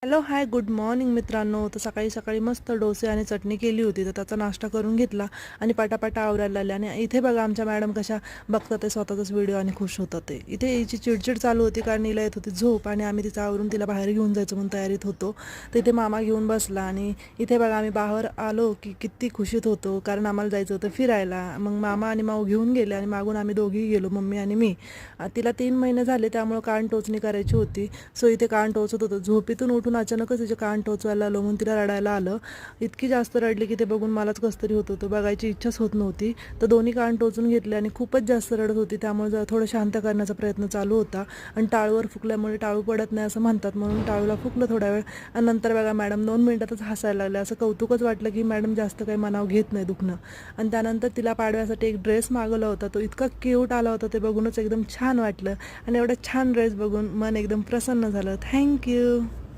Hello, हाय, good morning मित्रांनो. तर सकाळी सकाळी मस्त डोसे आणि चटणी केली होती, तर त्याचा नाश्ता करून घेतला आणि पटापटा आवरायला लागले. आणि इथे बघा आमच्या मॅडम कशा बघतात ते स्वतःचाच व्हिडिओ आणि खुश होतात. ते इथे हिची चिडचिड चालू होती कारण हिला येत होती झोप आणि आम्ही तिचा आवरून तिला बाहेर घेऊन जायचं म्हणून तयारीत होतो. तर इथे मामा घेऊन बसला आणि इथे बघा आम्ही बाहेर आलो की किती खुशीत होतो कारण आम्हाला जायचं होतं फिरायला. मग मामा आणि माऊ घेऊन गेले आणि मागून आम्ही दोघीही गेलो, मम्मी आणि मी. तिला 3 महिने झाले त्यामुळं कान टोचणी करायची होती. सो इथे कान टोचत होतं. झोपेतून उठून अचानकच तिचे कान टोचवायला आलो म्हणून तिला रडायला आलं. इतकी जास्त रडली की ते बघून मलाच कसं तरी होत होतं, बघायची इच्छाच होत नव्हती. तर दोन्ही कान टोचून घेतले आणि खूपच जास्त रडत होती, त्यामुळे जरा थोडं शांत करण्याचा प्रयत्न चालू होता. आणि टाळूवर फुकल्यामुळे टाळू पडत नाही असं म्हणतात, म्हणून टाळूला फुकलं थोडा वेळ. आणि नंतर बघा मॅडम 2 मिनिटातच हसायला लागले. असं कौतुकच वाटलं की मॅडम जास्त काही मनाव घेत नाही दुखणं. आणि त्यानंतर तिला पाडव्यासाठी एक ड्रेस मागवला होता, तो इतका क्यूट आला होता, ते बघूनच एकदम छान वाटलं. आणि एवढा छान ड्रेस बघून मन एकदम प्रसन्न झालं. थँक्यू.